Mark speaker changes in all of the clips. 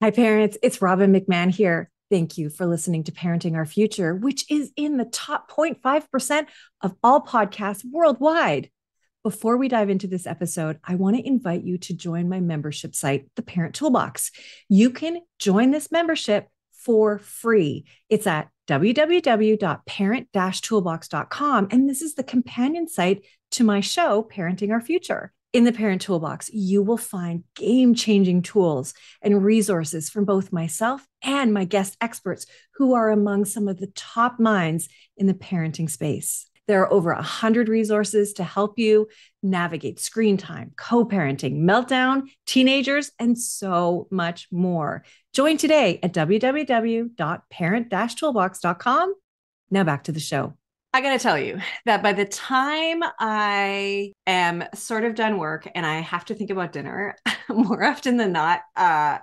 Speaker 1: Hi, parents. It's Robbin McManne here. Thank you for listening to Parenting Our Future, which is in the top 0.5% of all podcasts worldwide. Before we dive into this episode, I want to invite you to join my membership site, the Parent Toolbox. You can join this membership for free. It's at www.parent-toolbox.com. And this is the companion site to my show, Parenting Our Future. In the Parent Toolbox, you will find game-changing tools and resources from both myself and my guest experts who are among some of the top minds in the parenting space. There are over 100 resources to help you navigate screen time, co-parenting, meltdown, teenagers, and so much more. Join today at www.parent-toolbox.com. Now back to the show. I got to tell you that by the time I am sort of done work and I have to think about dinner, more often than not,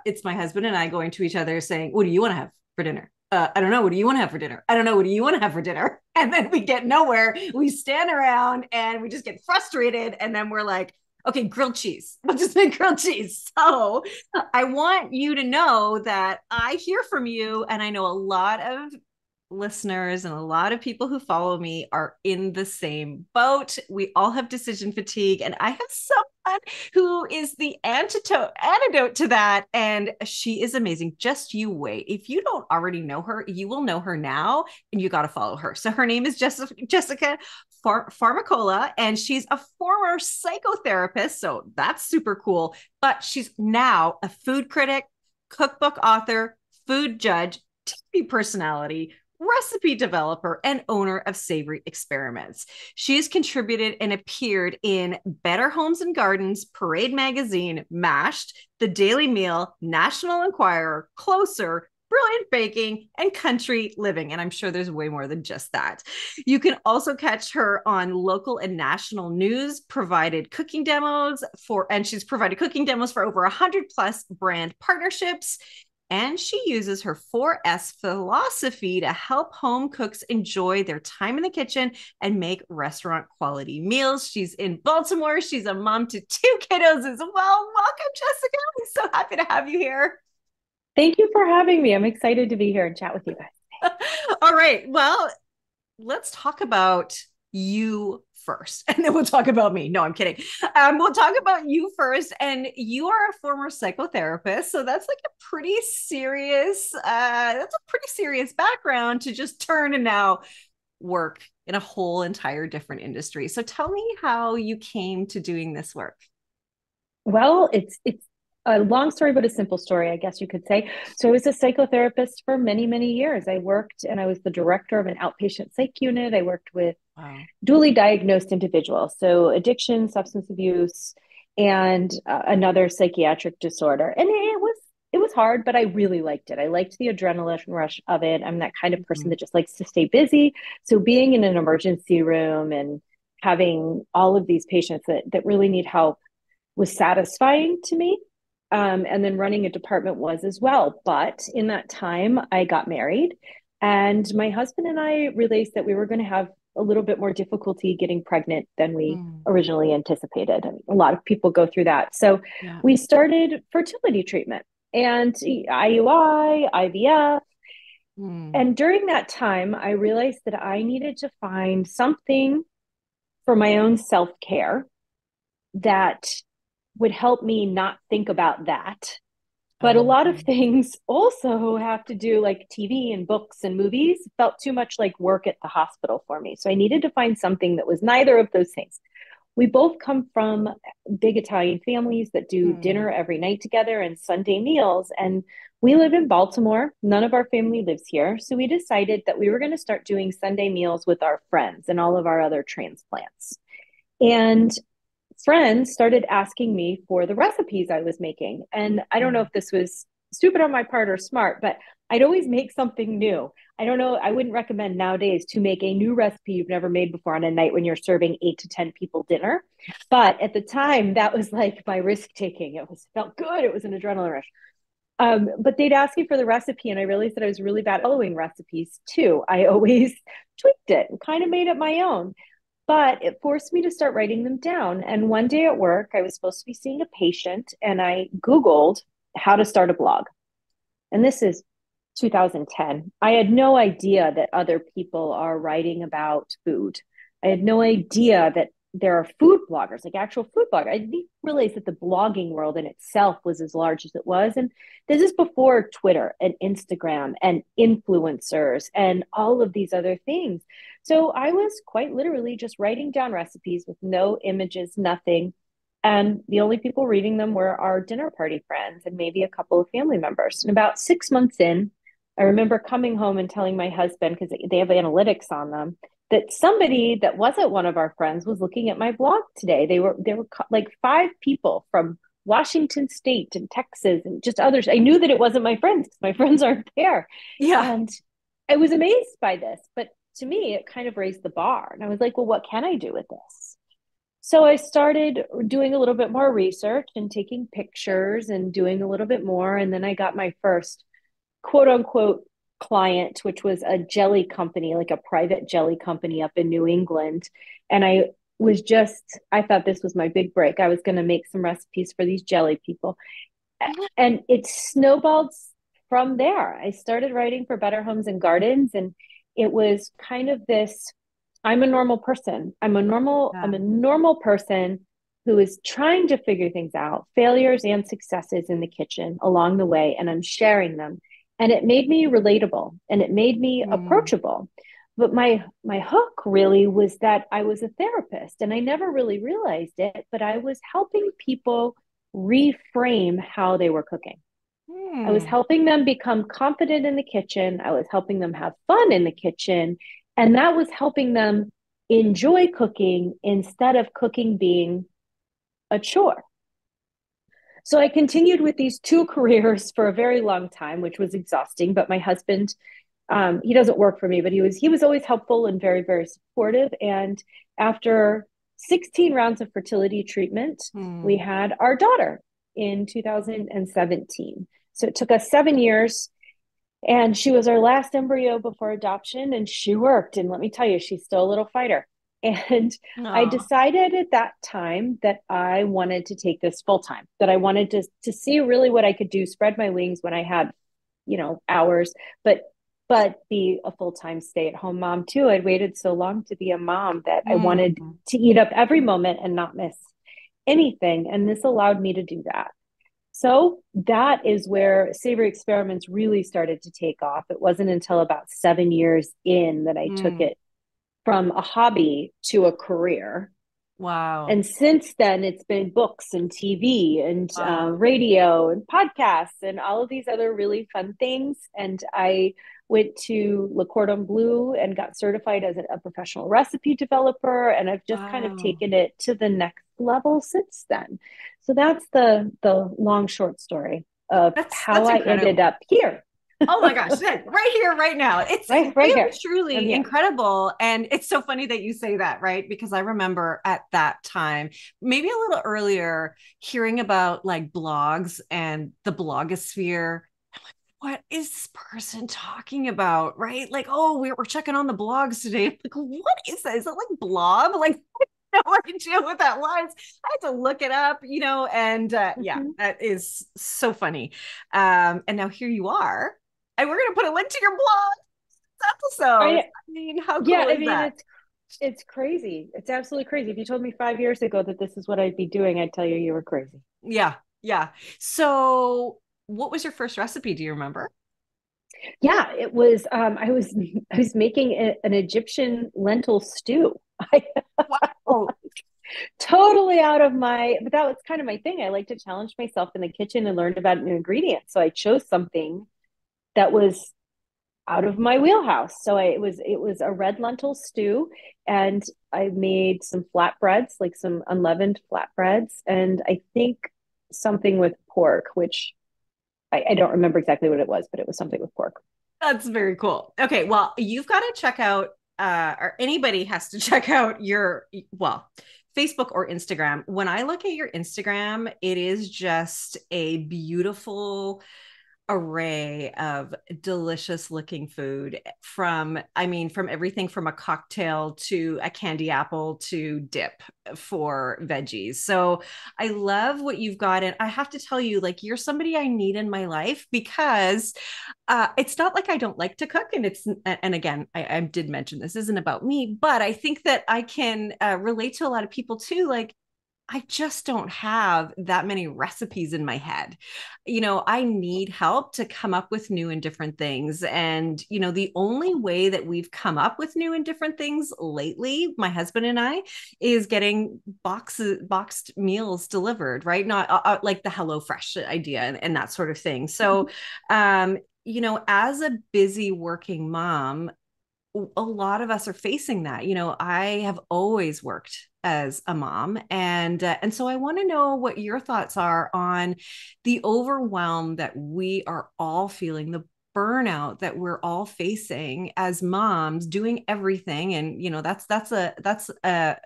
Speaker 1: it's my husband and I going to each other saying, what do you want to have for dinner? I don't know. What do you want to have for dinner? I don't know. What do you want to have for dinner? And then we get nowhere. We stand around and we just get frustrated. And then we're like, okay, grilled cheese. We'll just make grilled cheese. So I want you to know that I hear from you. And I know a lot of listeners and a lot of people who follow me are in the same boat. We all have decision fatigue, and I have someone who is the antidote to that, and she is amazing. Just you wait. If you don't already know her, you will know her now, and you got to follow her. So her name is Jessica Formicola, and she's a former psychotherapist, so that's super cool. But she's now a food critic, cookbook author, food judge, TV personality, recipe developer, and owner of Savory Experiments. She has contributed and appeared in Better Homes and Gardens, Parade Magazine, MAShed, The Daily Meal, National Enquirer, Closer, Brilliant Baking, and Country Living. And I'm sure there's way more than just that. You can also catch her on local and national news, provided cooking demos and she's provided cooking demos for over 100 plus brand partnerships. And she uses her 4S philosophy to help home cooks enjoy their time in the kitchen and make restaurant quality meals. She's in Baltimore. She's a mom to 2 kiddos as well. Welcome, Jessica. I'm so happy to have you here.
Speaker 2: Thank you for having me. I'm excited to be here and chat with you guys.
Speaker 1: All right. Well, let's talk about you first, and then we'll talk about me. No, I'm kidding. We'll talk about you first. And you are a former psychotherapist, so that's like a pretty serious. That's a pretty serious background to just turn and now work in a whole entire different industry. So tell me how you came to doing this work.
Speaker 2: Well, it's a long story, but a simple story, I guess you could say. So I was a psychotherapist for many, many years. I worked and I was the director of an outpatient psych unit. I worked with dually diagnosed individuals, so addiction, substance abuse, and another psychiatric disorder. And it was hard, but I really liked it. I liked the adrenaline rush of it. I'm that kind of person that just likes to stay busy. So being in an emergency room and having all of these patients that really need help was satisfying to me. And then running a department was as well. But in that time, I got married, and my husband and I realized that we were going to have a little bit more difficulty getting pregnant than we originally anticipated. And a lot of people go through that. So we started fertility treatment and IUI, IVF. And during that time, I realized that I needed to find something for my own self-care that would help me not think about that. But a lot of things also have to do, like TV and books and movies, felt too much like work at the hospital for me. So I needed to find something that was neither of those things. We both come from big Italian families that do dinner every night together and Sunday meals. And we live in Baltimore. None of our family lives here. So we decided that we were going to start doing Sunday meals with our friends and all of our other transplants. And friends started asking me for the recipes I was making. And I don't know if this was stupid on my part or smart, but I'd always make something new. I don't know. I wouldn't recommend nowadays to make a new recipe you've never made before on a night when you're serving 8 to 10 people dinner. But at the time, that was like my risk taking. Felt good. It was an adrenaline rush. But they'd ask me for the recipe, and I realized that I was really bad at following recipes too. I always tweaked it and kind of made it my own. But it forced me to start writing them down. And one day at work, I was supposed to be seeing a patient, and I Googled how to start a blog. and this is 2010. I had no idea that other people are writing about food. I had no idea that there are food bloggers, like actual food bloggers. I didn't realize that the blogging world in itself was as large as it was. And this is before Twitter and Instagram and influencers and all of these other things. So I was quite literally just writing down recipes with no images, nothing. And the only people reading them were our dinner party friends and maybe a couple of family members. And about 6 months in, I remember coming home and telling my husband, because they have analytics on them, that somebody that wasn't one of our friends was looking at my blog today. They were like 5 people from Washington State and Texas and just others. I knew that it wasn't my friends because my friends aren't there.
Speaker 1: Yeah.
Speaker 2: And I was amazed by this. But to me, it kind of raised the bar. And I was like, well, what can I do with this? So I started doing a little bit more research and taking pictures and doing a little bit more. And then I got my first quote unquote client, which was a jelly company, like a private jelly company up in New England. And I thought this was my big break. I was going to make some recipes for these jelly people. And it snowballed from there. I started writing for Better Homes and Gardens, and it was kind of this, I'm a normal person. I'm a normal person who is trying to figure things out, failures and successes in the kitchen along the way, and I'm sharing them. And it made me relatable and it made me
Speaker 1: Mm.
Speaker 2: approachable. But my hook really was that I was a therapist, and I never really realized it, but I was helping people reframe how they were cooking. I was
Speaker 1: Mm.
Speaker 2: helping them become confident in the kitchen. I was helping them have fun in the kitchen. And that was helping them enjoy cooking instead of cooking being a chore. So I continued with these 2 careers for a very long time, which was exhausting. But my husband, he doesn't work for me, but he was always helpful and very, very supportive. And after 16 rounds of fertility treatment, we
Speaker 1: Mm.
Speaker 2: had our daughter in 2017. So it took us 7 years, and she was our last embryo before adoption, and she worked. And let me tell you, she's still a little fighter. And I
Speaker 1: Oh.
Speaker 2: decided at that time that I wanted to take this full time, that I wanted to see really what I could do, spread my wings when I had, hours, but be a full time stay at home mom too. I'd waited so long to be a mom that I wanted
Speaker 1: Mm.
Speaker 2: to eat up every moment and not miss anything. And this allowed me to do that. So that is where Savory Experiments really started to take off. It wasn't until about 7 years in that I took
Speaker 1: Mm.
Speaker 2: it from a hobby to a career.
Speaker 1: Wow.
Speaker 2: And since then, it's been books and TV and
Speaker 1: Wow.
Speaker 2: radio and podcasts and all of these other really fun things. And I went to Le Cordon Bleu and got certified as a professional recipe developer. And I've just kind of
Speaker 1: Wow.
Speaker 2: taken it to the next level since then. So that's the long short story of how
Speaker 1: That's
Speaker 2: I ended
Speaker 1: incredible.
Speaker 2: up here,
Speaker 1: Oh my gosh, right here, right now. It's
Speaker 2: right
Speaker 1: really
Speaker 2: here. I'm
Speaker 1: truly
Speaker 2: here.
Speaker 1: incredible. And it's so funny that you say that, right? Because I remember at that time, maybe a little earlier, hearing about like blogs and the blogosphere. What is this person talking about? Right? Like, oh, we're checking on the blogs today. Like, what is that? Is it like blob? Like, no idea what that was. I had to look it up, and yeah,
Speaker 2: Mm-hmm.
Speaker 1: that is so funny. And now here you are, and we're gonna put a link to your blog episodes.
Speaker 2: I
Speaker 1: I mean, how
Speaker 2: Yeah,
Speaker 1: cool
Speaker 2: I
Speaker 1: is
Speaker 2: mean
Speaker 1: that?
Speaker 2: it's crazy. It's absolutely crazy. If you told me 5 years ago that this is what I'd be doing, I'd tell you you were crazy.
Speaker 1: Yeah, yeah. So, what was your first recipe? Do you remember?
Speaker 2: Yeah, it was. I was making an Egyptian lentil stew. I
Speaker 1: Wow.
Speaker 2: totally out of my, but that was kind of my thing. I like to challenge myself in the kitchen and learn about new ingredients. So I chose something that was out of my wheelhouse. So it was a red lentil stew, and I made some flatbreads, like some unleavened flatbreads, and I think something with pork, which I don't remember exactly what it was, but it was something with pork.
Speaker 1: That's very cool. Okay, well, you've got to check out, or anybody has to check out your, well, Facebook or Instagram. When I look at your Instagram, it is just a beautiful array of delicious looking food from, I mean, from everything from a cocktail to a candy apple to dip for veggies. So I love what you've got. And I have to tell you, like, you're somebody I need in my life because it's not like I don't like to cook. And again, I did mention this isn't about me, but I think that I can relate to a lot of people too. Like, I just don't have that many recipes in my head. I need help to come up with new and different things. And, the only way that we've come up with new and different things lately, my husband and I, is getting boxed meals delivered, right? Not like the HelloFresh idea and that sort of thing. So, as a busy working mom, a lot of us are facing that. I have always worked as a mom, and so I want to know what your thoughts are on the overwhelm that we are all feeling, the burnout that we're all facing as moms, doing everything. And that's a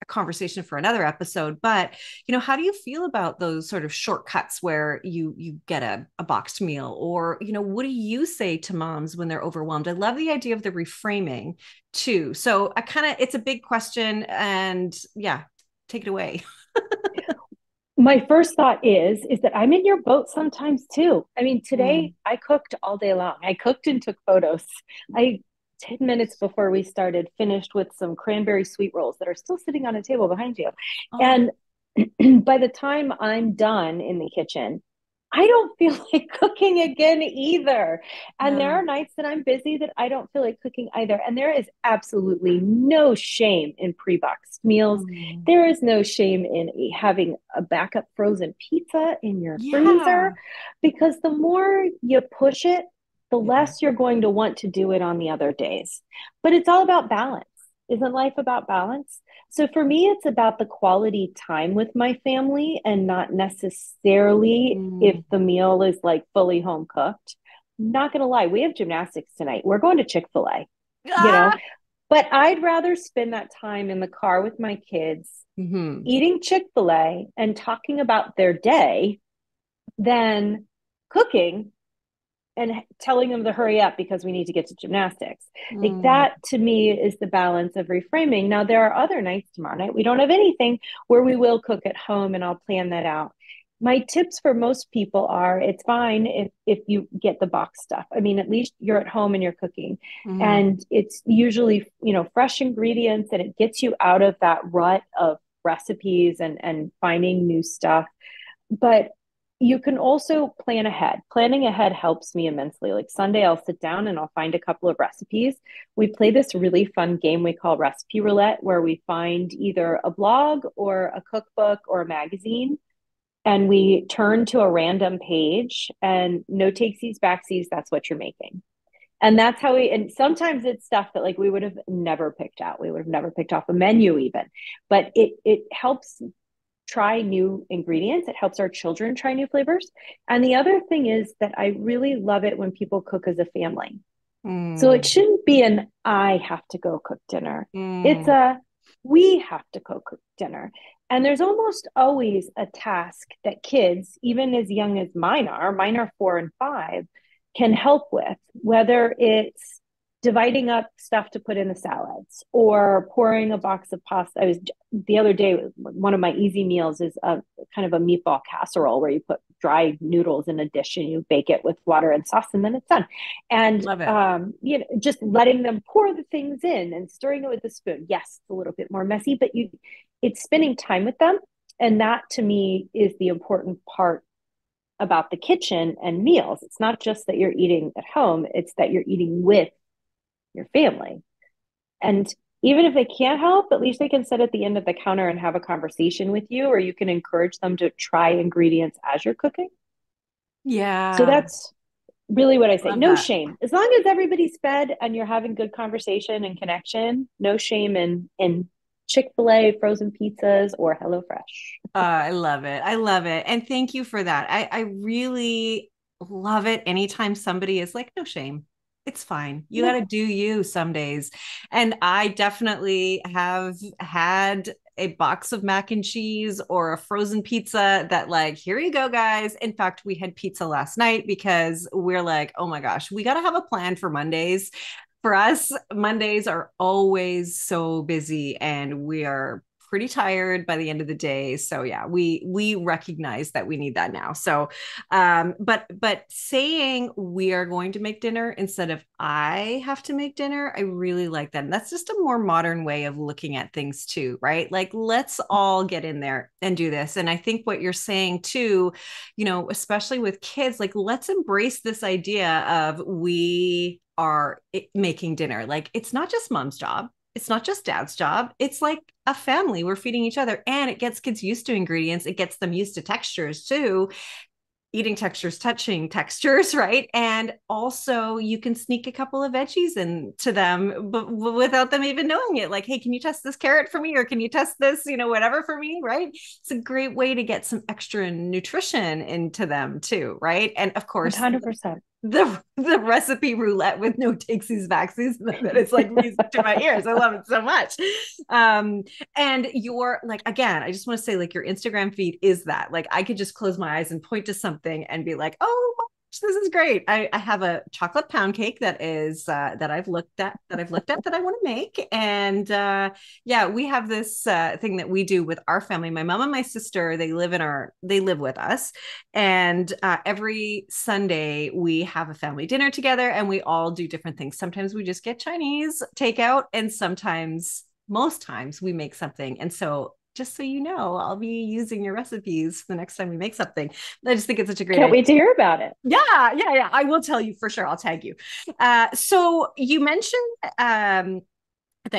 Speaker 1: conversation for another episode. But how do you feel about those sort of shortcuts where you get a boxed meal? Or what do you say to moms when they're overwhelmed? I love the idea of the reframing too. So I kind of, it's a big question, and yeah, take it away.
Speaker 2: My first thought is that I'm in your boat sometimes too. I mean, today
Speaker 1: Mm.
Speaker 2: I cooked all day long. I cooked and took photos. I 10 minutes before we started finished with some cranberry sweet rolls that are still sitting on a table behind you.
Speaker 1: Oh.
Speaker 2: And by the time I'm done in the kitchen, I don't feel like cooking again either. And there
Speaker 1: Yeah.
Speaker 2: are nights that I'm busy that I don't feel like cooking either. And there is absolutely no shame in pre-boxed meals.
Speaker 1: Mm.
Speaker 2: There is no shame in having a backup frozen pizza in your freezer,
Speaker 1: Yeah.
Speaker 2: because the more you push it, the
Speaker 1: Yeah.
Speaker 2: less you're going to want to do it on the other days. But it's all about balance. Isn't life about balance? So for me, it's about the quality time with my family and not necessarily if
Speaker 1: Mm.
Speaker 2: the meal is like fully home cooked. Not going to lie, we have gymnastics tonight. We're going to Chick-fil-A, you know,
Speaker 1: Ah!
Speaker 2: but I'd rather spend that time in the car with my kids
Speaker 1: Mm-hmm.
Speaker 2: eating Chick-fil-A and talking about their day than cooking and telling them to hurry up because we need to get to gymnastics. Like
Speaker 1: Mm.
Speaker 2: that to me is the balance of reframing. Now, there are other nights tomorrow night. We don't have anything where we will cook at home, and I'll plan that out. My tips for most people are it's fine if you get the box stuff. I mean, at least you're at home and you're cooking.
Speaker 1: Mm.
Speaker 2: And it's usually, fresh ingredients, and it gets you out of that rut of recipes and finding new stuff. But you can also plan ahead. Planning ahead helps me immensely. Like Sunday, I'll sit down and I'll find a couple of recipes. We play this really fun game we call Recipe Roulette, where we find either a blog or a cookbook or a magazine, and we turn to a random page and no takesies, backsies, that's what you're making. And that's how and sometimes it's stuff that like we would have never picked out. We would have never picked off a menu even, but it helps try new ingredients. It helps our children try new flavors. And the other thing is that I really love it when people cook as a family. So it
Speaker 1: Mm.
Speaker 2: shouldn't be an I have to go cook dinner. It's
Speaker 1: Mm.
Speaker 2: a we have to go cook dinner. And there's almost always a task that kids, even as young as mine are 4 and 5, can help with, whether it's dividing up stuff to put in the salads or pouring a box of pasta. I was the other day, one of my easy meals is a kind of a meatball casserole where you put dry noodles in a dish and you bake it with water and sauce, and then it's done. And
Speaker 1: Love it.
Speaker 2: just letting them pour the things in and stirring it with a spoon. Yes, it's a little bit more messy, but it's spending time with them. And that to me is the important part about the kitchen and meals. It's not just that you're eating at home, it's that you're eating with your family. And even if they can't help, at least they can sit at the end of the counter and have a conversation with you, or you can encourage them to try ingredients as you're cooking. So
Speaker 1: Yeah.
Speaker 2: that's really what I say.
Speaker 1: Love
Speaker 2: No
Speaker 1: that.
Speaker 2: shame. As long as everybody's fed and you're having good conversation and connection, no shame in Chick-fil-A, frozen pizzas, or HelloFresh.
Speaker 1: I love it. I love it. And thank you for that. I really love it anytime somebody is like, no shame. It's fine. You got
Speaker 2: Yeah.
Speaker 1: to do you some days. And I definitely have had a box of mac and cheese or a frozen pizza that like, here you go, guys. In fact, we had pizza last night because we're like, oh my gosh, we got to have a plan for Mondays. For us, Mondays are always so busy and we are pretty tired by the end of the day. So yeah, we recognize that we need that now. So but saying we are going to make dinner instead of I have to make dinner, I really like that. And that's just a more modern way of looking at things too, right? Like let's all get in there and do this. And I think what you're saying too, you know, especially with kids, like let's embrace this idea of we are making dinner. Like it's not just mom's job. It's not just dad's job. It's like a family. We're feeding each other and it gets kids used to ingredients. It gets them used to textures too. Eating textures, touching textures, right? And also you can sneak a couple of veggies into them, but without them even knowing it. Like, hey, can you test this carrot for me? Or can you test this, you know, whatever for me, right? It's a great way to get some extra nutrition into them too, right? And of course,
Speaker 2: 100%.
Speaker 1: the recipe roulette with no takesies backsies that it's like music to my ears. I love it so much. And your like again, I just want to say like your Instagram feed is that like I could just close my eyes and point to something and be like, oh my gosh, this is great. I have a chocolate pound cake that is that I've looked at that I want to make. And yeah, we have this thing that we do with our family. My mom and my sister, they live with us. And every Sunday we have a family dinner together and we all do different things. Sometimes we just get Chinese takeout and sometimes, most times we make something. And so just so you know, I'll be using your recipes the next time we make something. I just think it's such a great
Speaker 2: Can't
Speaker 1: idea.
Speaker 2: wait to hear about it.
Speaker 1: Yeah. I will tell you for sure. I'll tag you. So you mentioned that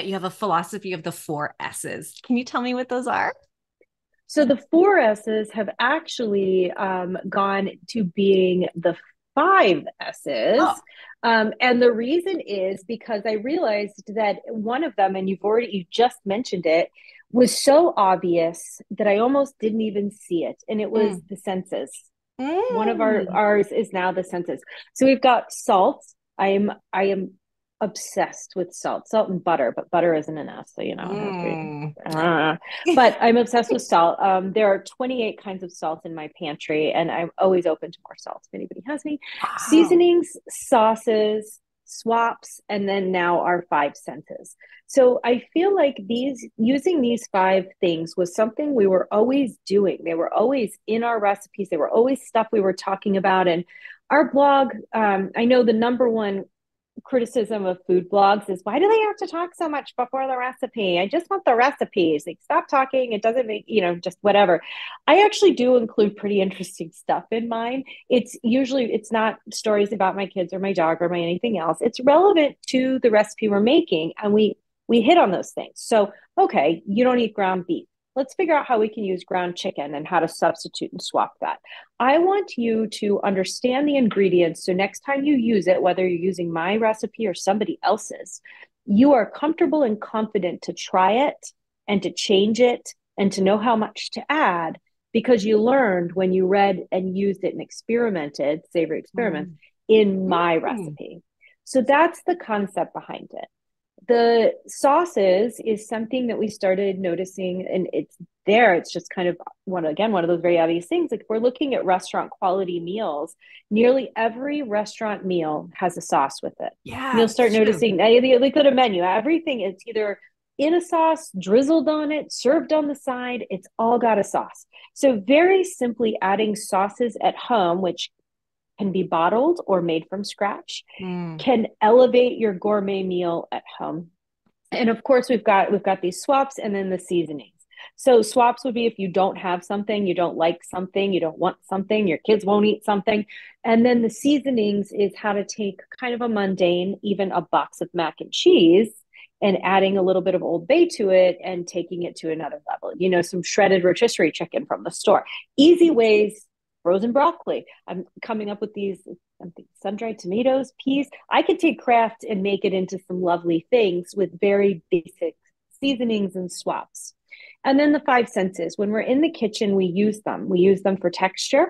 Speaker 1: you have a philosophy of the 4 S's. Can you tell me what those are?
Speaker 2: So the 4 S's have actually gone to being the 5 S's.
Speaker 1: Oh.
Speaker 2: And the reason is because I realized that one of them, and you just mentioned it, was so obvious that I almost didn't even see it. And it was the senses. One of ours is now the senses. So we've got salt. I am obsessed with salt and butter, but butter isn't enough. So, you know, but I'm obsessed with salt. There are 28 kinds of salt in my pantry, and I'm always open to more salt if anybody has any.
Speaker 1: Wow.
Speaker 2: Seasonings, sauces, swaps, and then now our 5 senses. So I feel like using these 5 things was something we were always doing. They were always in our recipes. They were always stuff we were talking about. And our blog, I know the number one criticism of food blogs is, why do they have to talk so much before the recipe? I just want the recipes. Like, stop talking. It doesn't make, just whatever. I actually do include pretty interesting stuff in mine. It's not stories about my kids or my dog or my anything else. It's relevant to the recipe we're making. And we hit on those things. So, okay, you don't eat ground beef. Let's figure out how we can use ground chicken and how to substitute and swap that. I want you to understand the ingredients. So next time you use it, whether you're using my recipe or somebody else's, you are comfortable and confident to try it and to change it and to know how much to add, because you learned when you read and used it and experimented, Savory Experiments, in my recipe. So that's the concept behind it. The sauces is something that we started noticing, and it's just kind of one of those very obvious things. Like, if we're looking at restaurant quality meals, nearly every restaurant meal has a sauce with it.
Speaker 1: Yeah,
Speaker 2: and you'll start noticing, look at a menu, everything is either in a sauce, drizzled on it, served on the side. It's all got a sauce. So very simply adding sauces at home, which can be bottled or made from scratch, can elevate your gourmet meal at home. And of course, we've got these swaps and then the seasonings. So swaps would be if you don't have something, you don't like something, you don't want something, your kids won't eat something. And then the seasonings is how to take kind of a mundane, even a box of mac and cheese, and adding a little bit of Old Bay to it and taking it to another level. Some shredded rotisserie chicken from the store. Easy ways. Frozen broccoli. I'm coming up with these sun-dried tomatoes, peas. I could take craft and make it into some lovely things with very basic seasonings and swaps. And then the 5 senses. When we're in the kitchen, we use them. We use them for texture.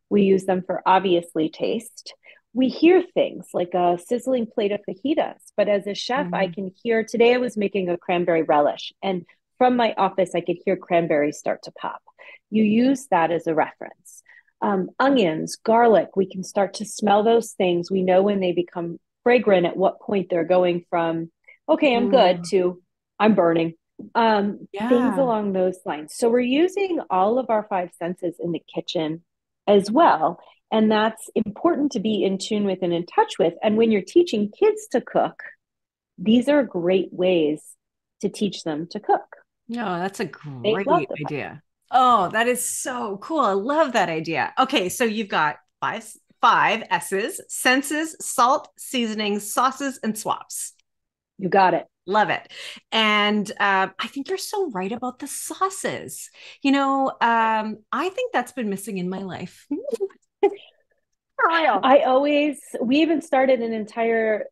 Speaker 2: We use them for, obviously, taste. We hear things like a sizzling plate of fajitas. But as a chef, I can hear, today I was making a cranberry relish. And from my office, I could hear cranberries start to pop. You use that as a reference. Onions, garlic, we can start to smell those things. We know when they become fragrant, at what point they're going from, okay, I'm good,
Speaker 1: Mm,
Speaker 2: to I'm burning. Things
Speaker 1: yeah.
Speaker 2: along those lines. So we're using all of our five senses in the kitchen as well. And that's important to be in tune with and in touch with. And when you're teaching kids to cook, these are great ways to teach them to cook.
Speaker 1: No, that's a
Speaker 2: They love
Speaker 1: great
Speaker 2: the fun.
Speaker 1: idea. Oh, that is so cool. I love that idea. Okay, so you've got five S's: senses, salt, seasonings, sauces, and swaps.
Speaker 2: You got it.
Speaker 1: Love it. And I think you're so right about the sauces. I think that's been missing in my life. For real.
Speaker 2: We even started an entire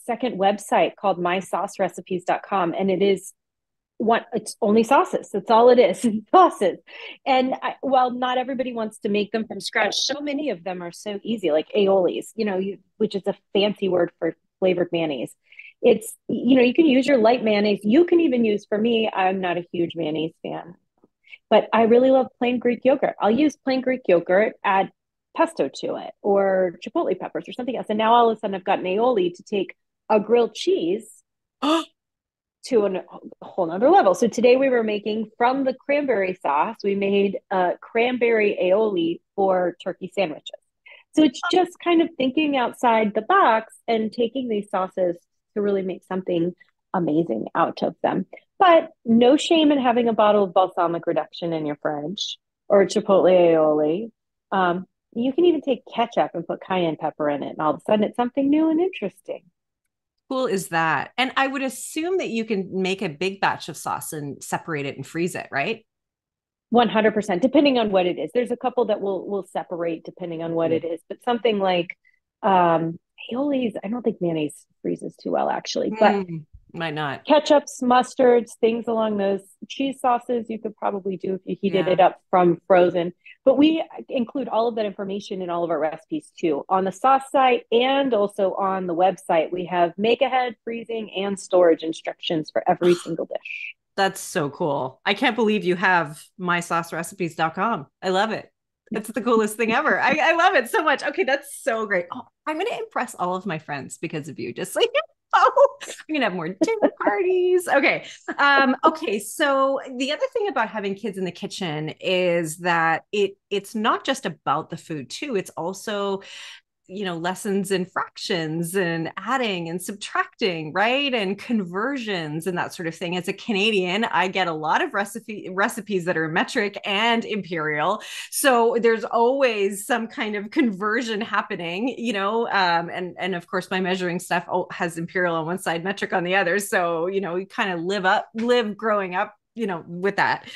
Speaker 2: second website called mysaucerecipes.com. And it's only sauces. That's all it is, sauces. And while not everybody wants to make them from scratch, so many of them are so easy, like aiolis, which is a fancy word for flavored mayonnaise. You can use your light mayonnaise. You can even use, for me, I'm not a huge mayonnaise fan, but I really love plain Greek yogurt. I'll use plain Greek yogurt, add pesto to it or chipotle peppers or something else. And now all of a sudden I've got an aioli to take a grilled cheese to a whole nother level. So today we were making, from the cranberry sauce, we made a cranberry aioli for turkey sandwiches. So it's just kind of thinking outside the box and taking these sauces to really make something amazing out of them. But no shame in having a bottle of balsamic reduction in your fridge or chipotle aioli. You can even take ketchup and put cayenne pepper in it, and all of a sudden it's something new and interesting.
Speaker 1: Cool is that? And I would assume that you can make a big batch of sauce and separate it and freeze it, right?
Speaker 2: 100%, depending on what it is. There's a couple that will separate depending on what
Speaker 1: Mm.
Speaker 2: it is, but something like aiolis, I don't think mayonnaise freezes too well actually, but
Speaker 1: Might not.
Speaker 2: ketchups, mustards, things along those. Cheese sauces you could probably do if you heated it
Speaker 1: Yeah.
Speaker 2: up from frozen. But we include all of that information in all of our recipes too. On the sauce site and also on the website, we have make ahead, freezing, and storage instructions for every single dish.
Speaker 1: That's so cool. I can't believe you have mysaucerecipes.com. I love it. It's the coolest thing ever. I love it so much. Okay, that's so great. Oh, I'm going to impress all of my friends because of you. Just like, oh, I'm going to have more dinner parties. Okay. Okay. So the other thing about having kids in the kitchen is that it's not just about the food too. It's also lessons in fractions and adding and subtracting, right, and conversions and that sort of thing. As a Canadian, I get a lot of recipes that are metric and imperial, so there's always some kind of conversion happening, and of course my measuring stuff has imperial on one side, metric on the other, so we kind of live growing up with that.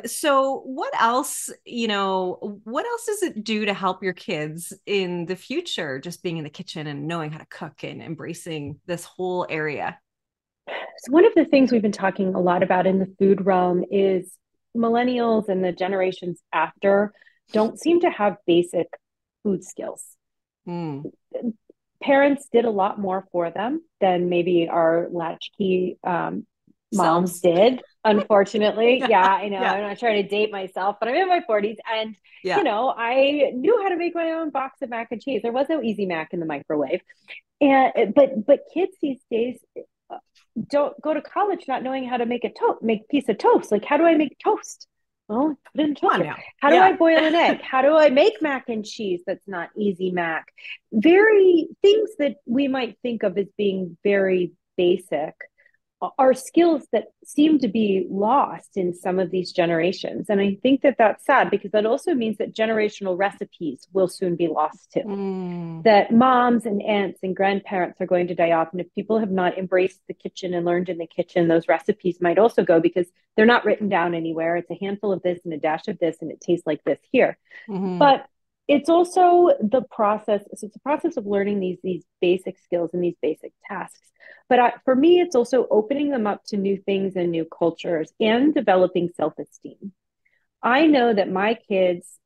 Speaker 1: So what else does it do to help your kids in the future, just being in the kitchen and knowing how to cook and embracing this whole area?
Speaker 2: So one of the things we've been talking a lot about in the food realm is millennials and the generations after don't seem to have basic food skills.
Speaker 1: Mm.
Speaker 2: Parents did a lot more for them than maybe our latchkey moms
Speaker 1: Selves.
Speaker 2: did. Unfortunately,
Speaker 1: Yeah.
Speaker 2: yeah, I know.
Speaker 1: Yeah.
Speaker 2: I'm not trying to date myself, but I'm in my 40s, and
Speaker 1: Yeah.
Speaker 2: I knew how to make my own box of mac and cheese. There was no Easy Mac in the microwave, and but kids these days don't go to college not knowing how to make a piece of toast. Like, how do I make toast? Well, put it in a
Speaker 1: Come on
Speaker 2: toaster.
Speaker 1: now.
Speaker 2: How do
Speaker 1: Yeah.
Speaker 2: I boil an egg? How do I make mac and cheese that's not Easy Mac? Very things that we might think of as being very basic are skills that seem to be lost in some of these generations. And I think that that's sad because that also means that generational recipes will soon be lost too.
Speaker 1: Mm.
Speaker 2: That moms and aunts and grandparents are going to die off. And if people have not embraced the kitchen and learned in the kitchen, those recipes might also go because they're not written down anywhere. It's a handful of this and a dash of this, and it tastes like this here.
Speaker 1: Mm-hmm.
Speaker 2: But it's also the process. So it's a process of learning these basic skills and these basic tasks. But for me, it's also opening them up to new things and new cultures and developing self-esteem. I know that my kids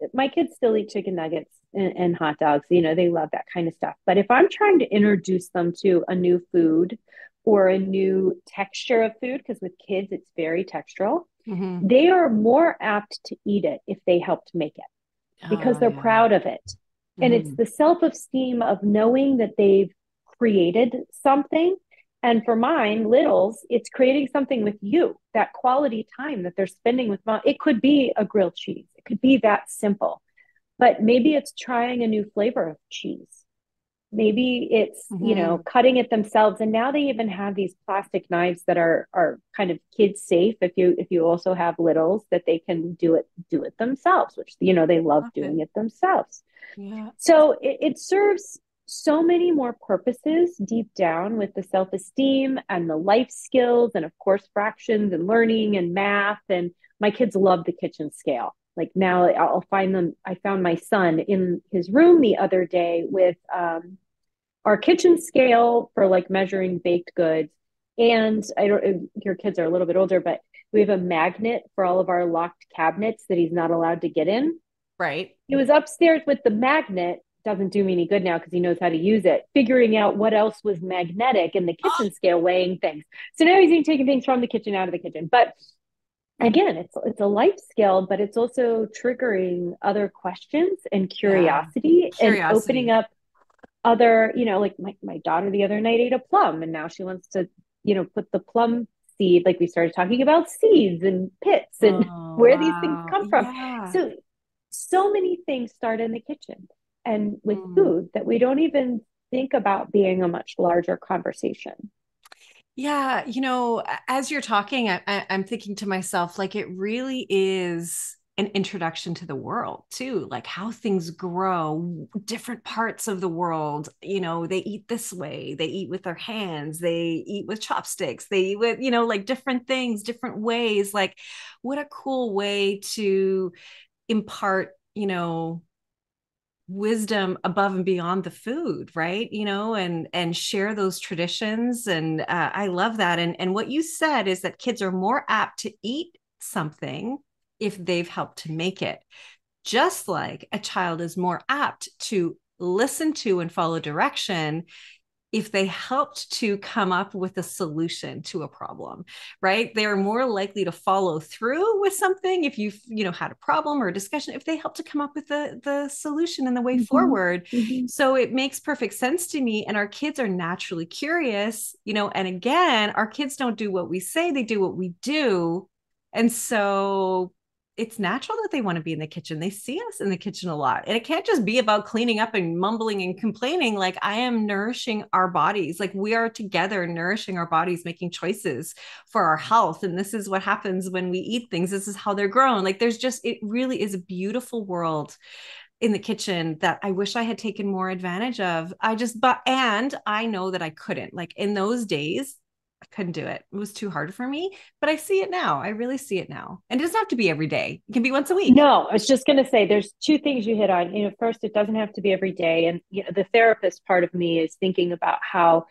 Speaker 2: still eat chicken nuggets and hot dogs. They love that kind of stuff. But if I'm trying to introduce them to a new food or a new texture of food, because with kids, it's very textural,
Speaker 1: Mm-hmm.
Speaker 2: they are more apt to eat it if they helped make it because
Speaker 1: Oh,
Speaker 2: they're
Speaker 1: yeah.
Speaker 2: proud of it. And it's
Speaker 1: Mm-hmm.
Speaker 2: the self esteem of knowing that they've created something. And for mine, littles, it's creating something with you, that quality time that they're spending with mom. It could be a grilled cheese, it could be that simple, but maybe it's trying a new flavor of cheese. Maybe it's,
Speaker 1: Mm-hmm.
Speaker 2: cutting it themselves. And now they even have these plastic knives that are kind of kid safe. If you also have littles, that they can do it themselves, which, they love
Speaker 1: Love it.
Speaker 2: doing it themselves.
Speaker 1: Yeah.
Speaker 2: So it serves so many more purposes deep down with the self-esteem and the life skills, and of course fractions and learning and math. And my kids love the kitchen scale. Like now I'll find them. I found my son in his room the other day with our kitchen scale for like measuring baked goods. And I don't, your kids are a little bit older, but we have a magnet for all of our locked cabinets that he's not allowed to get in.
Speaker 1: Right.
Speaker 2: He was upstairs with the magnet. Doesn't do me any good now because he knows how to use it, figuring out what else was magnetic in the
Speaker 1: Oh,
Speaker 2: kitchen scale, weighing things. So now he's taking things from the kitchen out of the kitchen. But again, it's a life skill, but it's also triggering other questions and
Speaker 1: yeah.
Speaker 2: curiosity and opening
Speaker 1: Curiosity.
Speaker 2: up other, like my daughter the other night ate a plum and now she wants to, put the plum seed, like we started talking about seeds and pits and
Speaker 1: Oh,
Speaker 2: where these things
Speaker 1: wow.
Speaker 2: come from.
Speaker 1: Yeah.
Speaker 2: So many things start in the kitchen and with
Speaker 1: Mm.
Speaker 2: food that we don't even think about being a much larger conversation.
Speaker 1: Yeah, as you're talking, I'm thinking to myself, like it really is an introduction to the world too, like how things grow, different parts of the world. They eat this way, they eat with their hands, they eat with chopsticks, they eat with, like different things, different ways. Like, what a cool way to impart, wisdom above and beyond the food, right? And share those traditions. And I love that. And what you said is that kids are more apt to eat something if they've helped to make it, just like a child is more apt to listen to and follow direction if they helped to come up with a solution to a problem, right? They're more likely to follow through with something if you've, had a problem or a discussion, if they help to come up with the solution and the way
Speaker 2: Mm-hmm.
Speaker 1: forward.
Speaker 2: Mm-hmm.
Speaker 1: So it makes perfect sense to me. And our kids are naturally curious, and again, our kids don't do what we say, they do what we do. And so it's natural that they want to be in the kitchen. They see us in the kitchen a lot. And it can't just be about cleaning up and mumbling and complaining. Like, I am nourishing our bodies. Like, we are together nourishing our bodies, making choices for our health. And this is what happens when we eat things. This is how they're grown. Like, it really is a beautiful world in the kitchen that I wish I had taken more advantage of. And I know that I couldn't. Like, in those days, I couldn't do it. It was too hard for me, but I see it now. I really see it now. And it doesn't have to be every day. It can be once a week.
Speaker 2: No, I was just going to say there's two things you hit on. First, it doesn't have to be every day. And the therapist part of me is thinking about how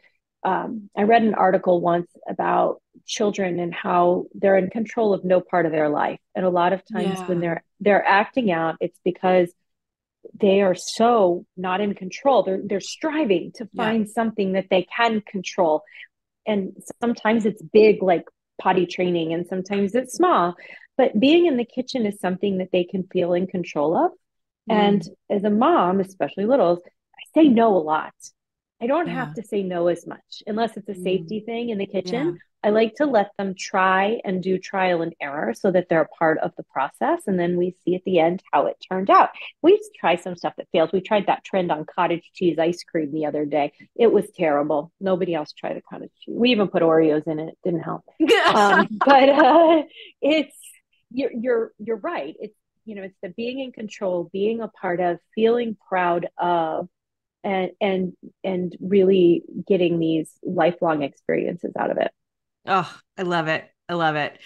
Speaker 2: I read an article once about children and how they're in control of no part of their life. And a lot of times when
Speaker 1: Yeah.
Speaker 2: they're acting out, it's because they are so not in control. They're striving to
Speaker 1: Yeah.
Speaker 2: find something that they can control. And sometimes it's big, like potty training, and sometimes it's small. But being in the kitchen is something that they can feel in control of. And
Speaker 1: Mm.
Speaker 2: as a mom, especially littles, I say no a lot. I don't have
Speaker 1: Yeah.
Speaker 2: to say no as much unless it's a
Speaker 1: Mm.
Speaker 2: safety thing in the kitchen.
Speaker 1: Yeah.
Speaker 2: I like to let them try and do trial and error so that they're a part of the process. And then we see at the end how it turned out. We try some stuff that fails. We tried that trend on cottage cheese ice cream the other day. It was terrible. Nobody else tried the cottage cheese. We even put Oreos in it. It didn't help. But it's you're right. It's the being in control, being a part of, feeling proud of, and really getting these lifelong experiences out of it.
Speaker 1: Oh, I love it. I love it.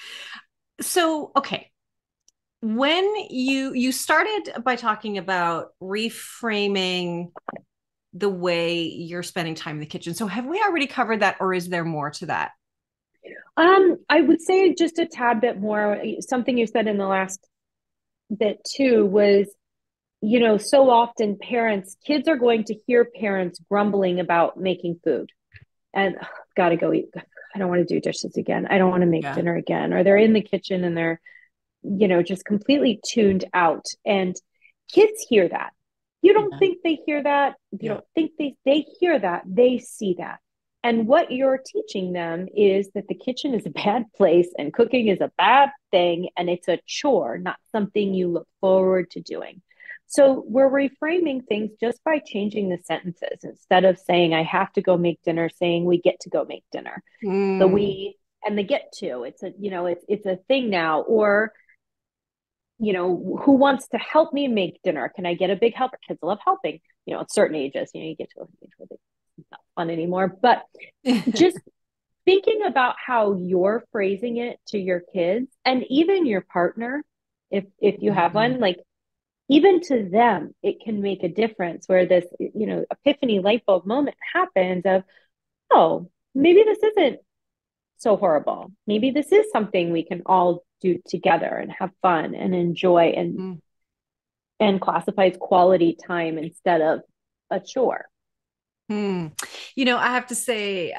Speaker 1: So, okay. When you started by talking about reframing the way you're spending time in the kitchen. So have we already covered that, or is there more to that?
Speaker 2: I would say just a tad bit more. Something you said in the last bit too was, so often kids are going to hear parents grumbling about making food. And got to go eat. I don't want to do dishes again. I don't want to make
Speaker 1: Yeah.
Speaker 2: dinner again. Or they're in the kitchen and they're, just completely tuned out. And kids hear that. You don't
Speaker 1: Yeah.
Speaker 2: think they hear that. You
Speaker 1: Yeah.
Speaker 2: don't think they hear that. They see that. And what you're teaching them is that the kitchen is a bad place and cooking is a bad thing and it's a chore, not something you look forward to doing. So we're reframing things just by changing the sentences. Instead of saying, I have to go make dinner, saying we get to go make dinner. The
Speaker 1: Mm.
Speaker 2: we and the get to, it's a thing now. Or who wants to help me make dinner? Can I get a big helper? Kids love helping, at certain ages, you get to an age where it's not fun anymore. But just thinking about how you're phrasing it to your kids and even your partner, if you have
Speaker 1: Mhm.
Speaker 2: one, like even to them, it can make a difference where this, epiphany light bulb moment happens of, oh, maybe this isn't so horrible. Maybe this is something we can all do together and have fun and enjoy
Speaker 1: Mm.
Speaker 2: and classify as quality time instead of a chore.
Speaker 1: Hmm. I have to say,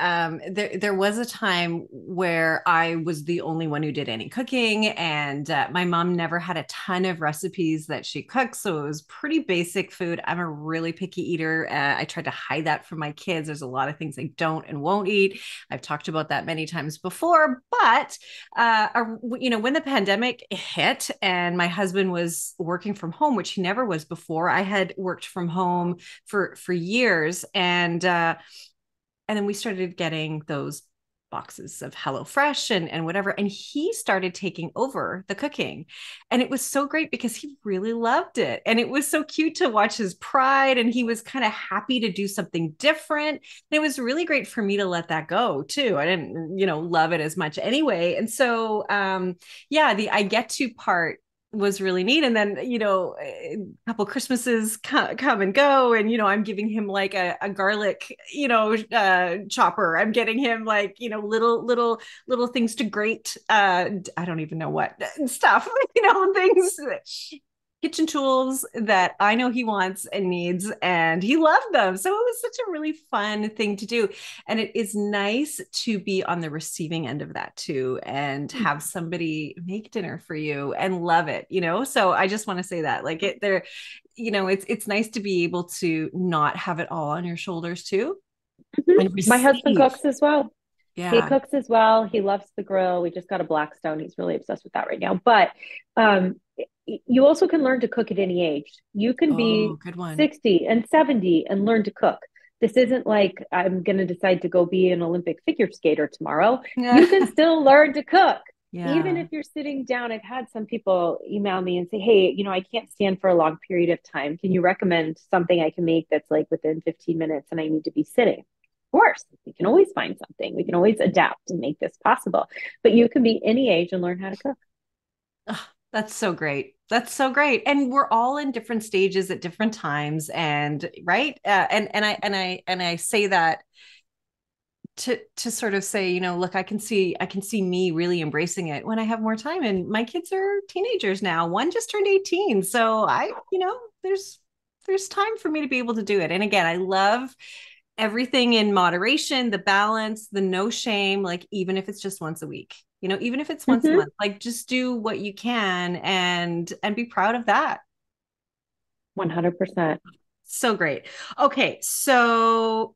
Speaker 1: there was a time where I was the only one who did any cooking, and my mom never had a ton of recipes that she cooks, so it was pretty basic food. I'm a really picky eater. I tried to hide that from my kids. There's a lot of things I don't and won't eat. I've talked about that many times before, but when the pandemic hit and my husband was working from home, which he never was before, I had worked from home for years, and then we started getting those boxes of HelloFresh and whatever. And he started taking over the cooking. And it was so great because he really loved it. And it was so cute to watch his pride. And he was kind of happy to do something different. And it was really great for me to let that go too. I didn't, love it as much anyway. And so, yeah, the I get to part was really neat. And then, a couple Christmases come and go. And, I'm giving him like a garlic, chopper. I'm getting him like, little things to grate. I don't even know what stuff, things, kitchen tools that I know he wants and needs, and he loved them. So it was such a really fun thing to do. And it is nice to be on the receiving end of that too, and have somebody make dinner for you and love it. So I just want to say that, like, it's nice to be able to not have it all on your shoulders too,
Speaker 2: Mm-hmm.
Speaker 1: and
Speaker 2: My husband
Speaker 1: receive.
Speaker 2: cooks as well. He
Speaker 1: Yeah.
Speaker 2: cooks as well. He loves the grill. We just got a Blackstone. He's really obsessed with that right now. But um, you also can learn to cook at any age. You can
Speaker 1: Oh,
Speaker 2: be
Speaker 1: good one.
Speaker 2: 60 and 70 and learn to cook. This isn't like I'm going to decide to go be an Olympic figure skater tomorrow. You can still learn to cook. Even
Speaker 1: Yeah.
Speaker 2: if you're sitting down, I've had some people email me and say, hey, I can't stand for a long period of time. Can you recommend something I can make that's like within 15 minutes and I need to be sitting? Of course, we can always find something. We can always adapt and make this possible. But you can be any age and learn how to cook.
Speaker 1: Oh, that's so great. That's so great. And we're all in different stages at different times. And right. And I say that to sort of say, look, I can see me really embracing it when I have more time. And my kids are teenagers now. One just turned 18. So there's time for me to be able to do it. And again, I love everything in moderation, the balance, the no shame, like even if it's just once a week, even if it's once a
Speaker 2: Mm-hmm.
Speaker 1: month, like just do what you can and be proud of that.
Speaker 2: 100%.
Speaker 1: So great. Okay, so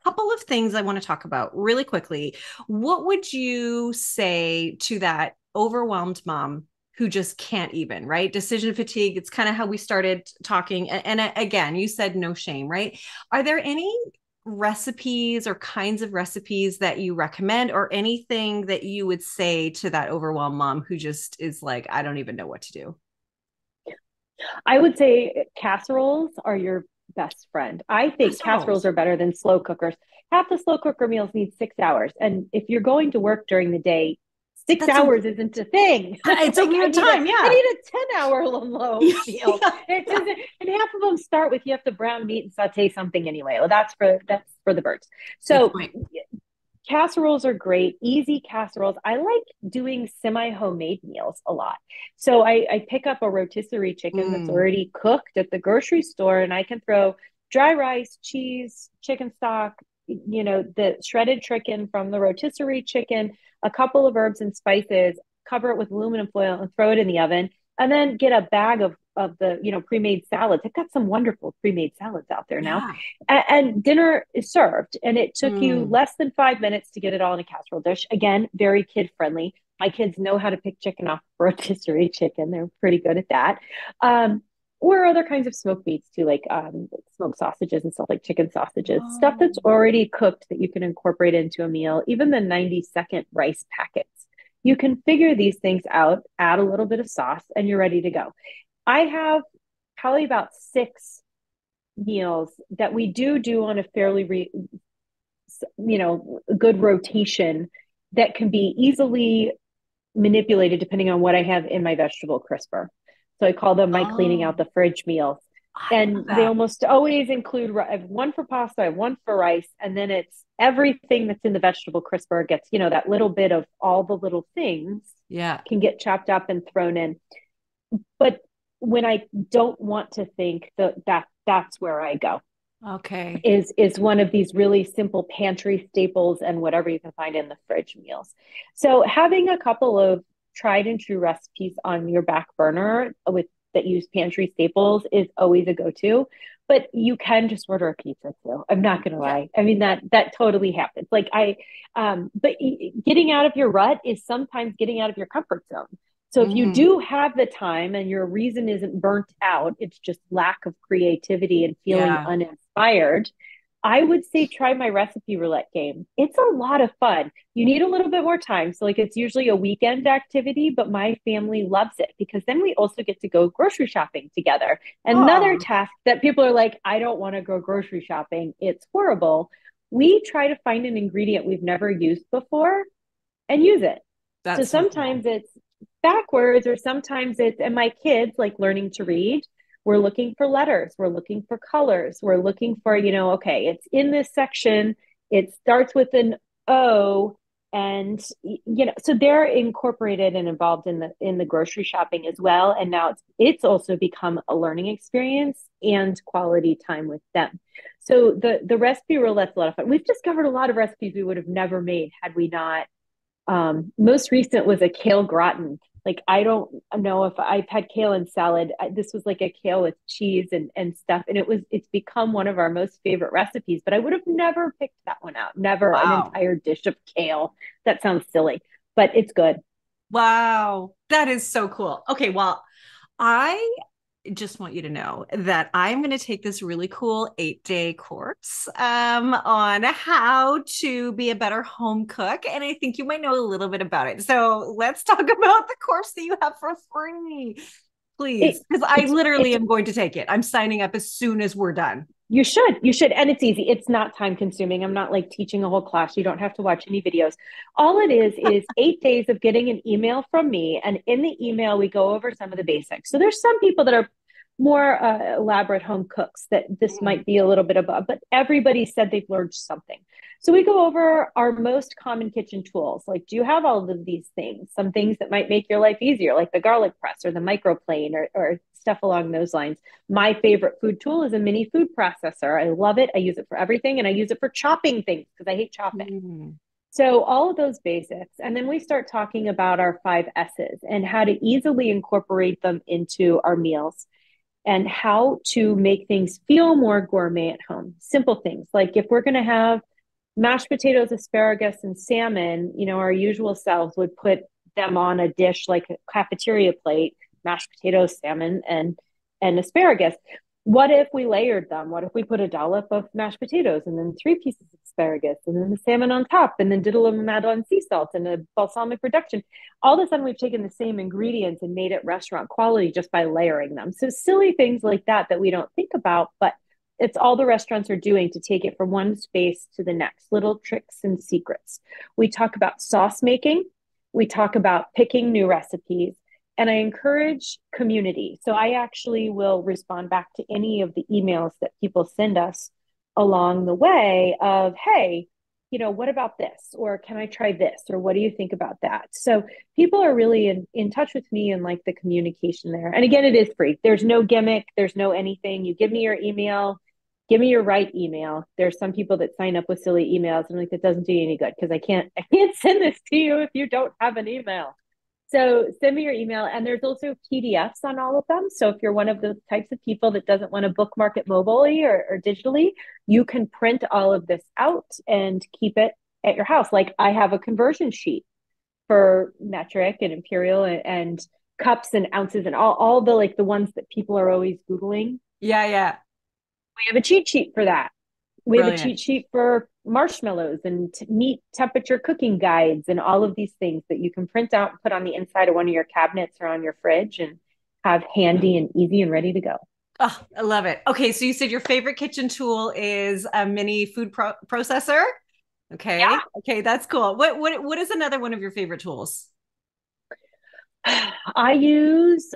Speaker 1: couple of things I want to talk about really quickly. What would you say to that overwhelmed mom who just can't even, right? Decision fatigue, it's kind of how we started talking. And again, you said no shame, right? Are there any recipes or kinds of recipes that you recommend, or anything that you would say to that overwhelmed mom who just is like, I don't even know what to do?
Speaker 2: I would say casseroles are your best friend. I think casseroles
Speaker 1: Casseroles.
Speaker 2: are better than slow cookers. Half the slow cooker meals need 6 hours. And if you're going to work during the day, six
Speaker 1: That's a
Speaker 2: hours isn't a thing.
Speaker 1: it's a
Speaker 2: Like
Speaker 1: weird time,
Speaker 2: I
Speaker 1: yeah.
Speaker 2: need a 10-hour low meal.
Speaker 1: Yeah.
Speaker 2: It doesn't, and half of them start with you have to brown meat and saute something anyway. Well, that's for the birds.
Speaker 1: Good
Speaker 2: So
Speaker 1: point.
Speaker 2: casseroles are great, easy casseroles. I like doing semi homemade meals a lot. So I pick up a rotisserie chicken that's
Speaker 1: Mm.
Speaker 2: already cooked at the grocery store, and I can throw dry rice, cheese, chicken stock, the shredded chicken from the rotisserie chicken, a couple of herbs and spices, cover it with aluminum foil and throw it in the oven. And then get a bag of the, pre-made salads. I've got some wonderful pre-made salads out there now.
Speaker 1: Yeah.
Speaker 2: And dinner is served. And it took you
Speaker 1: Mm.
Speaker 2: less than 5 minutes to get it all in a casserole dish. Again, very kid friendly. My kids know how to pick chicken off rotisserie chicken. They're pretty good at that. Or other kinds of smoked meats too, like smoked sausages and stuff, like chicken sausages, stuff
Speaker 1: Oh,
Speaker 2: that's already cooked that you can incorporate into a meal, even the 90-second rice packets. You can figure these things out, add a little bit of sauce, and you're ready to go. I have probably about 6 meals that we do on a fairly good rotation that can be easily manipulated depending on what I have in my vegetable crisper. So I call them my cleaning
Speaker 1: oh,
Speaker 2: out the fridge meals.
Speaker 1: I love
Speaker 2: And they
Speaker 1: that.
Speaker 2: almost always include, I have one for pasta, I have one for rice, and then it's everything that's in the vegetable crisper gets, that little bit of all the little things
Speaker 1: Yeah.
Speaker 2: can get chopped up and thrown in. But when I don't want to think that's where I go
Speaker 1: Okay.
Speaker 2: is one of these really simple pantry staples and whatever you can find in the fridge meals. So having a couple of tried and true recipes on your back burner with that use pantry staples is always a go-to. But you can just order a pizza too. I'm not gonna
Speaker 1: Yeah.
Speaker 2: lie. I mean that totally happens. But getting out of your rut is sometimes getting out of your comfort zone. So if you
Speaker 1: Mm.
Speaker 2: do have the time and your reason isn't burnt out, it's just lack of creativity and feeling
Speaker 1: Yeah.
Speaker 2: uninspired, I would say try my recipe roulette game. It's a lot of fun. You need a little bit more time. So, like, it's usually a weekend activity, but my family loves it because then we also get to go grocery shopping together. Another
Speaker 1: Oh,
Speaker 2: task that people are like, I don't want to go grocery shopping. It's horrible. We try to find an ingredient we've never used before and use it. So
Speaker 1: that's so
Speaker 2: sometimes
Speaker 1: cool.
Speaker 2: it's backwards, or sometimes and my kids like learning to read. We're looking for letters, we're looking for colors, we're looking for, okay, it's in this section, it starts with an O, and so they're incorporated and involved in the grocery shopping as well. And now it's also become a learning experience and quality time with them. So the recipe roulette's a lot of fun. We've discovered a lot of recipes we would have never made had we not. Most recent was a kale gratin. Like, I don't know if I've had kale and salad. This was like a kale with cheese and stuff, and it's become one of our most favorite recipes. But I would have never picked that one out. Never an
Speaker 1: Wow.
Speaker 2: entire dish of kale. That sounds silly, but it's good.
Speaker 1: Wow. That is so cool. Okay. Well, I just want you to know that I'm going to take this really cool 8-day course on how to be a better home cook. And I think you might know a little bit about it. So let's talk about the course that you have for free,
Speaker 2: It
Speaker 1: please. Because I
Speaker 2: it's
Speaker 1: literally
Speaker 2: it's
Speaker 1: am going to take it. I'm signing up as soon as we're done.
Speaker 2: you should, and it's easy. It's not time consuming. I'm not like teaching a whole class. You don't have to watch any videos. All it is 8 days of getting an email from me, and in the email we go over some of the basics. So there's some people that are more elaborate home cooks that this
Speaker 1: Mhm.
Speaker 2: might be a little bit above, but everybody said they've learned something. So we go over our most common kitchen tools. Like, do you have all of these things? Some things that might make your life easier, like the garlic press or the microplane, or stuff along those lines. My favorite food tool is a mini food processor. I love it. I use it for everything, and I use it for chopping things because I hate chopping.
Speaker 1: Mhm.
Speaker 2: So, all of those basics. And then we start talking about our 5 S's and how to easily incorporate them into our meals and how to make things feel more gourmet at home. Simple things like if we're going to have mashed potatoes, asparagus, and salmon, our usual selves would put them on a dish like a cafeteria plate, mashed potatoes, salmon, and asparagus. What if we layered them? What if we put a dollop of mashed potatoes and then 3 pieces of asparagus and then the salmon on top and then did a little Madeleine sea salt and a balsamic reduction? All of a sudden, we've taken the same ingredients and made it restaurant quality just by layering them. So silly things like that we don't think about, but it's all the restaurants are doing to take it from one space to the next, little tricks and secrets. We talk about sauce making. We talk about picking new recipes. And I encourage community. So I actually will respond back to any of the emails that people send us along the way of, hey, what about this? Or can I try this? Or what do you think about that? So people are really in touch with me and like the communication there. And again, it is free. There's no gimmick, there's no anything. You give me your email, Give me your right email. There's some people that sign up with silly emails and like that doesn't do you any good because I can't send this to you if you don't have an email. So send me your email. And there's also PDFs on all of them. So if you're one of the types of people that doesn't want to bookmark it mobilely or digitally, you can print all of this out and keep it at your house. Like I have a conversion sheet for metric and imperial and cups and ounces and all the like the ones that people are always Googling.
Speaker 1: Yeah, yeah.
Speaker 2: We have a cheat sheet for that. We have a
Speaker 1: Brilliant.
Speaker 2: cheat sheet for marshmallows and meat temperature cooking guides and all of these things that you can print out and put on the inside of one of your cabinets or on your fridge and have handy and easy and ready to go.
Speaker 1: Oh, I love it. Okay, so you said your favorite kitchen tool is a mini food processor. Okay.
Speaker 2: Yeah.
Speaker 1: Okay, that's cool. What is another one of your favorite tools?
Speaker 2: I use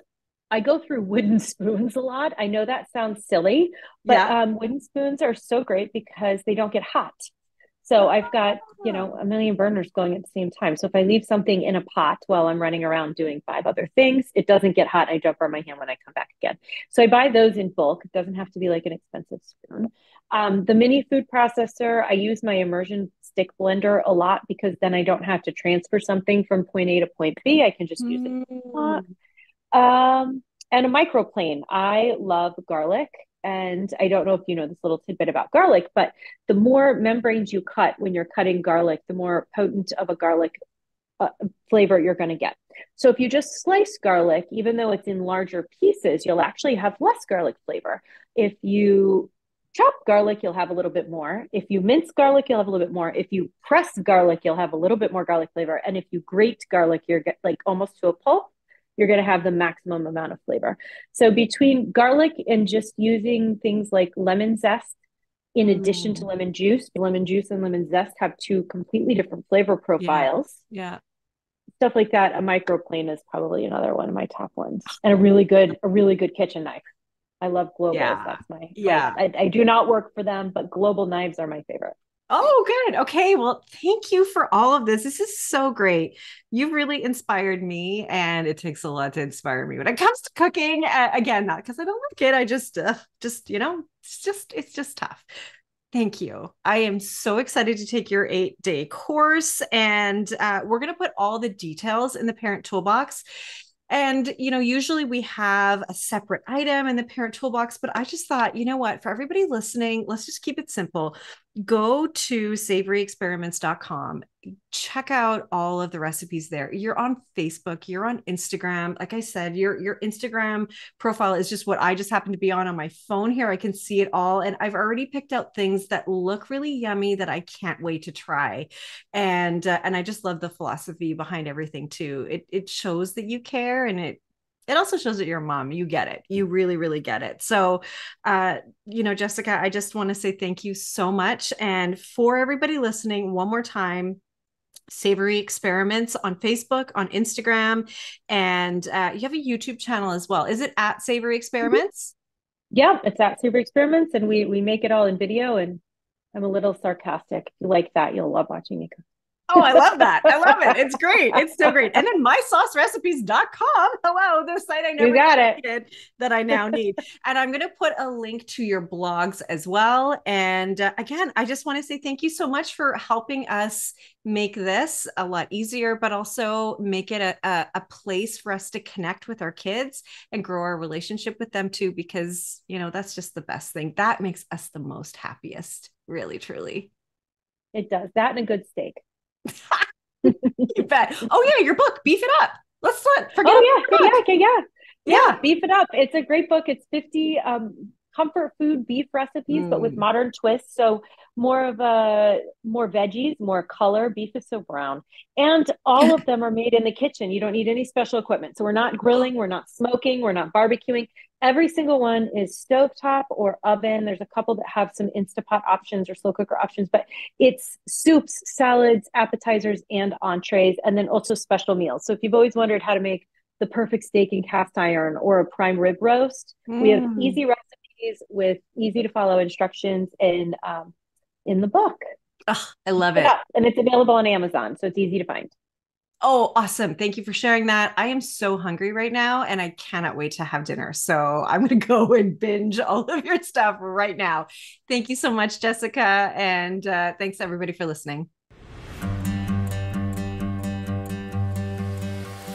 Speaker 2: I go through wooden spoons a lot. I know that sounds silly, but
Speaker 1: Yeah.
Speaker 2: wooden spoons are so great because they don't get hot. So I've got,
Speaker 1: Ah.
Speaker 2: a million burners going at the same time. So if I leave something in a pot while I'm running around doing five other things, it doesn't get hot. I don't burn my hand when I come back again. So I buy those in bulk. It doesn't have to be like an expensive spoon. The mini food processor, I use my immersion stick blender a lot because then I don't have to transfer something from point A to point B. I can just use it in the pot.
Speaker 1: Mm.
Speaker 2: And a microplane. I love garlic. And I don't know if you know this little tidbit about garlic, but the more membranes you cut when you're cutting garlic, the more potent of a garlic flavor you're going to get. So if you just slice garlic, even though it's in larger pieces, you'll actually have less garlic flavor. If you chop garlic, you'll have a little bit more. If you mince garlic, you'll have a little bit more. If you press garlic, you'll have a little bit more garlic flavor. And if you grate garlic, you're like almost to a pulp, you're going to have the maximum amount of flavor. So between garlic and just using things like lemon zest in addition to
Speaker 1: Mm.
Speaker 2: lemon juice and lemon zest have two completely different flavor
Speaker 1: Yeah.
Speaker 2: profiles.
Speaker 1: Yeah.
Speaker 2: Stuff like that, a microplane is probably another one of my top ones. And a really good kitchen knife. I love globals.
Speaker 1: Yeah.
Speaker 2: That's my
Speaker 1: Yeah.
Speaker 2: I do not work for them, but global knives are my favorite.
Speaker 1: Oh, good. Okay. Well, thank you for all of this. This is so great. You've really inspired me, and it takes a lot to inspire me when it comes to cooking. Again, not because I don't like it. I just it's just tough. Thank you. I am so excited to take your 8-day course, and we're going to put all the details in the parent toolbox. And, usually we have a separate item in the parent toolbox, but I just thought, you know what, for everybody listening, let's just keep it simple. Go to savoryexperiments.com, check out all of the recipes there. You're on Facebook, you're on Instagram. Like I said, your Instagram profile is just what I just happen to be on my phone here. I can see it all. And I've already picked out things that look really yummy that I can't wait to try. And I just love the philosophy behind everything too. It shows that you care, and it also shows that you're a mom. You get it. You really, really get it. So, Jessica, I just want to say thank you so much. And for everybody listening, one more time, Savory Experiments on Facebook, on Instagram, and you have a YouTube channel as well. Is it at Savory
Speaker 2: Mm-hmm.
Speaker 1: Experiments?
Speaker 2: Yeah, it's at Super Experiments, and we make it all in video. And I'm a little sarcastic. If you like that, you'll love watching me
Speaker 1: Oh, I love that. I love it.
Speaker 2: cook.
Speaker 1: It's great. It's so great. And then mysaucerecipes.com. Hello, the site I
Speaker 2: You
Speaker 1: never
Speaker 2: got it.
Speaker 1: needed that I now need. And I'm going to put a link to your blogs as well. And again, I just want to say thank you so much for helping us make this a lot easier, but also make it a place for us to connect with our kids and grow our relationship with them too, because, that's just the best thing. That makes us the most happiest, really, truly.
Speaker 2: It does that and a good steak.
Speaker 1: You bet. Oh yeah, your book, Beef It Up. Let's not forget about
Speaker 2: Oh
Speaker 1: your book.
Speaker 2: yeah.
Speaker 1: Yeah.
Speaker 2: Beef it up. It's a great book. It's 50 comfort food beef recipes, but with
Speaker 1: Mm.
Speaker 2: modern twists. So more veggies, more color. Beef is so brown, and all of them are made in the kitchen. You don't need any special equipment. So we're not grilling, we're not smoking, we're not barbecuing. Every single one is stovetop or oven. There's a couple that have some Instapot options or slow cooker options, but it's soups, salads, appetizers, and entrees, and then also special meals. So if you've always wondered how to make the perfect steak in cast iron or a prime rib roast, we have
Speaker 1: Mm.
Speaker 2: easy recipes with easy to follow instructions in the book.
Speaker 1: Oh, I love
Speaker 2: It
Speaker 1: it.
Speaker 2: up, and it's available on Amazon, so it's easy to find.
Speaker 1: Oh, awesome. Thank you for sharing that. I am so hungry right now and I cannot wait to have dinner. So I'm going to go and binge all of your stuff right now. Thank you so much, Jessica. And thanks everybody for listening.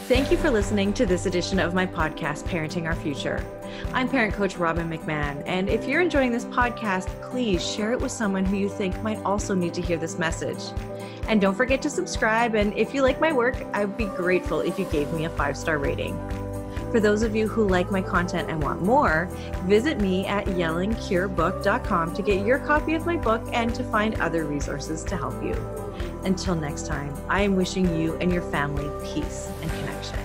Speaker 1: Thank you for listening to this edition of my podcast, Parenting Our Future. I'm parent coach Robbin McManne, and if you're enjoying this podcast, please share it with someone who you think might also need to hear this message. And don't forget to subscribe, and if you like my work, I would be grateful if you gave me a 5-star rating. For those of you who like my content and want more, visit me at yellingcurebook.com to get your copy of my book and to find other resources to help you. Until next time, I am wishing you and your family peace and connection.